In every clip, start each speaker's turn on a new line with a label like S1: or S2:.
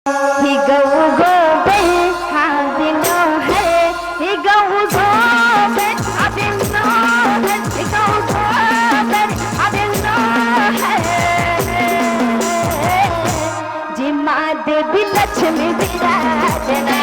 S1: He go gobe, how they know hey. He go gobe, how they know hey. He go gobe, how they know hey. Jima Devi Lakshmi Virajana.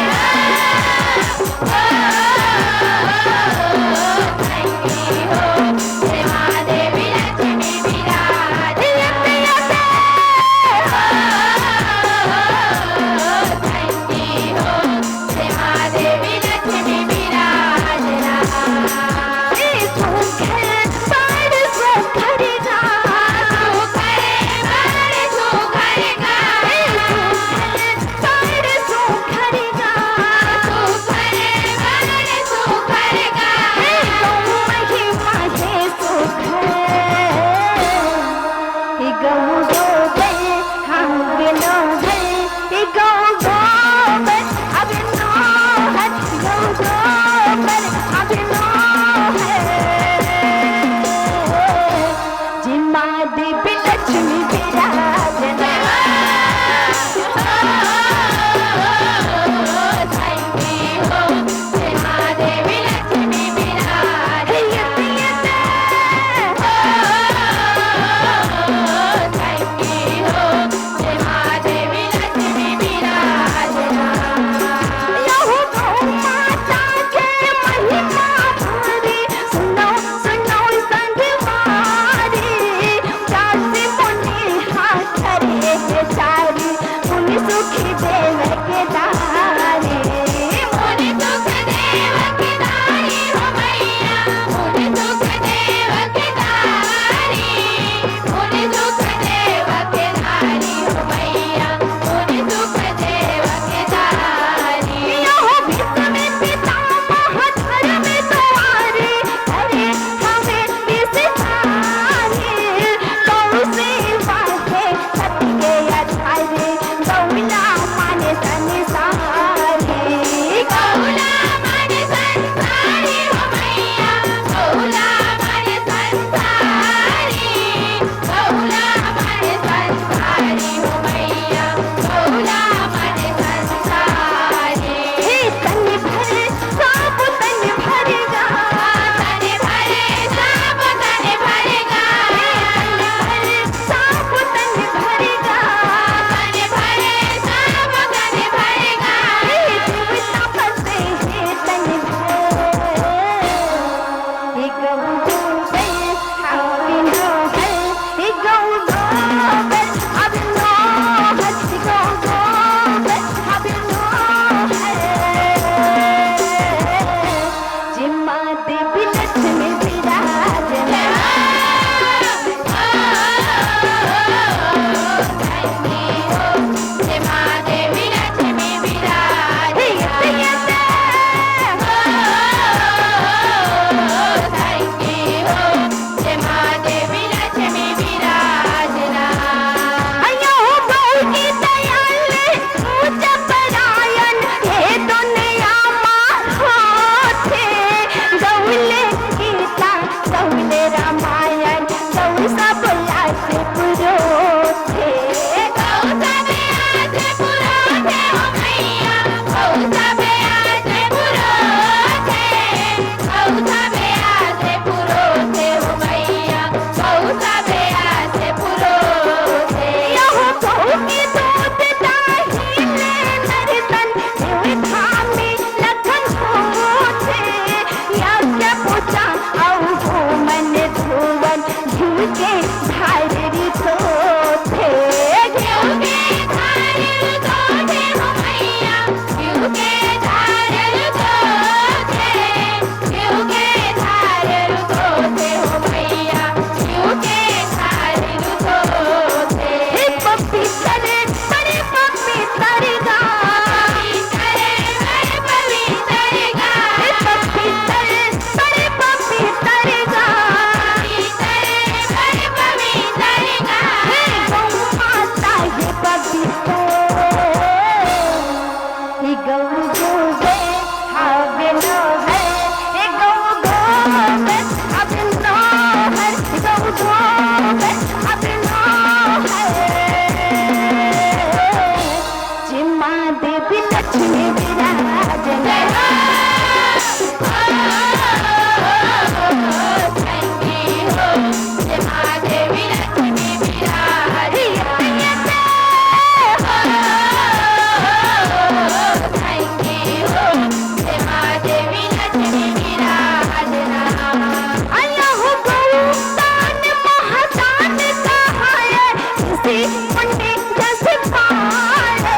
S1: ऐसी मुंडी जैसे पाड़े,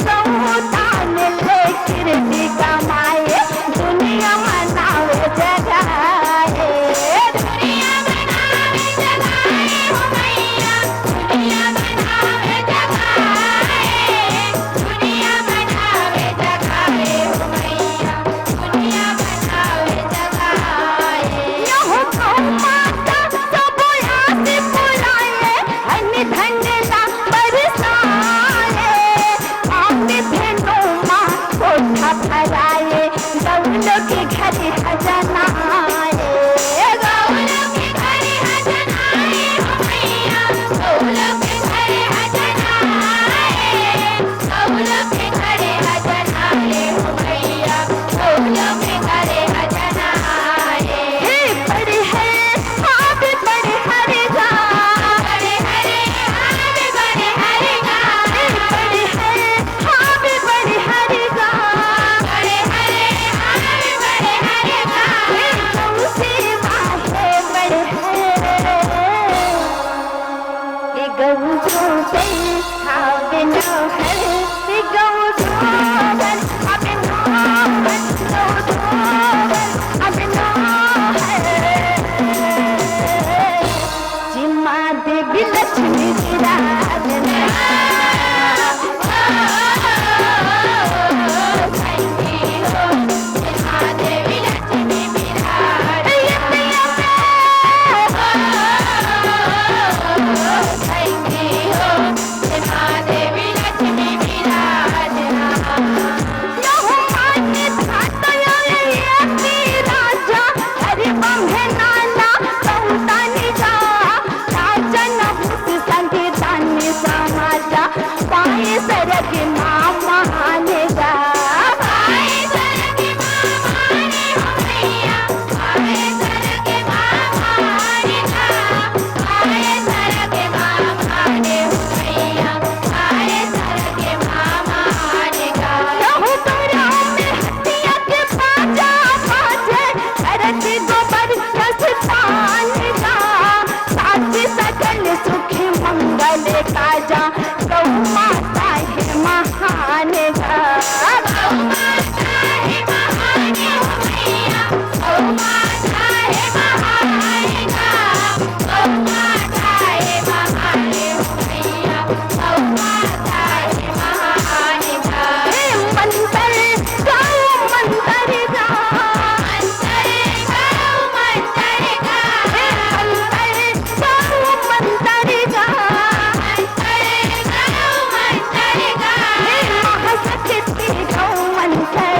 S1: गऊ दान ले कीर्ति कमाए, दुनिया मनावे जगाए, दुनिया मनावे जगाए हो मैया, दुनिया मनावे जगाए, दुनिया मनावे जगाए हो मैया, दुनिया मनावे जगाए। यहो गौ माता सब याद बुलाए, धन धन ला बरसाए, आपने भेनो माँ कोठा भराए, गौलों के घर खजनाए, गौलों के घर खजनाए हो मैया, गौलों के घर खजनाए, गौलों के घर खजनाए हो मैया, गौलों के घर खजनाए। हे बड़े है आप बड़े हरेगा, बड़े हरे आप बड़े हरेगा, हे बड़े है आप बड़े हरेगा, बड़े हरे आप बड़े हरेगा, हे गौ सेवा है बड़े है, ये गऊ जोते आवे न है, ये गऊ जोवन आवे न है, गऊ जोवन आवे न है। जिम्मा देवी लक्ष्मी विराजना, थैंकी हो जिम्मा देवी लक्ष्मी विराजना, थैंकी हो जिम्मा देवी लक्ष्मी विराजना। यहो मान्य था ये राजा, हरि बम्हे नाना बहुतानी जा, राजन भूत संगीतानी समाजा, पाए सरग मामा आनेगा, पाए सरग मामा आने हो मैया, पाए सरग मामा आनेगा, पाए सरग मामा आने हो मैया, पाए सरग मामा आनेगा। यहो तोरा में हटिया के बाजा बाजे, धरती गोबर जस तानेगा, साची सकल सुखी मंगल काजा, गौ माता है महानेगा, गौ माता है महाने हो मैया, गौ माता है महानेगा, गौ माता है महाने हो मैया, गौ माता है महानेगा। हे मंतर गौ मंतर गा, मंतर गौ मंतर गा, हे मंतर गौ मंतर गा, मंतर गौ मंतर गा, हे महाशक्ति गौ मंतर,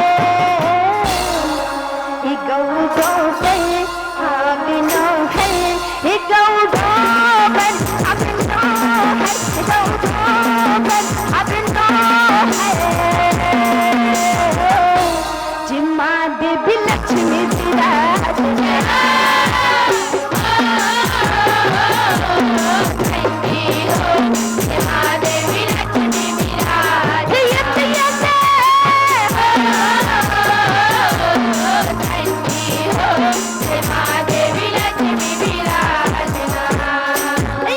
S1: ये गौ जोते आवे न है, ये गौ जोवन आवे न है, ये गौ जोवन आवे न है। जिम्मा देवी लक्ष्मी विराजना, थैंकी हो जिम्मा देवी लक्ष्मी विराजना, थैंकी हो जिम्मा देवी लक्ष्मी विराजना।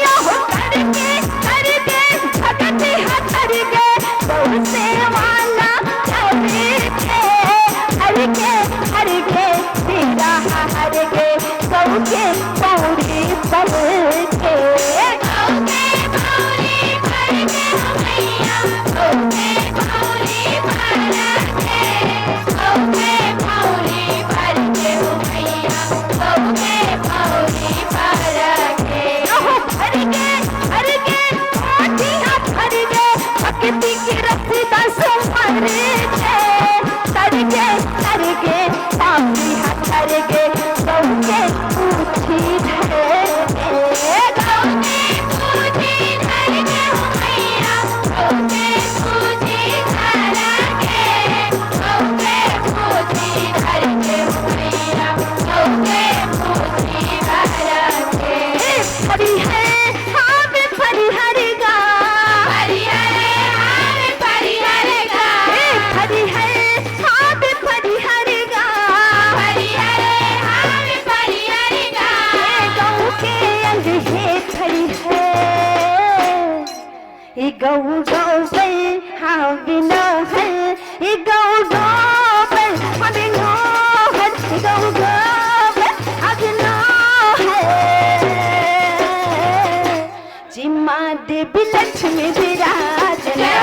S1: यहो करके ये गौ गोबर हाबिनो है, ये गौ गोबर हाबिनो है, ये गौ गोबर हाबिनो है। जी माँ देवी लक्ष्मी विराजना,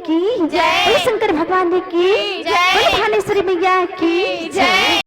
S1: की जय, शंकर भगवान की जय, भानेश्वरी मैया की जय।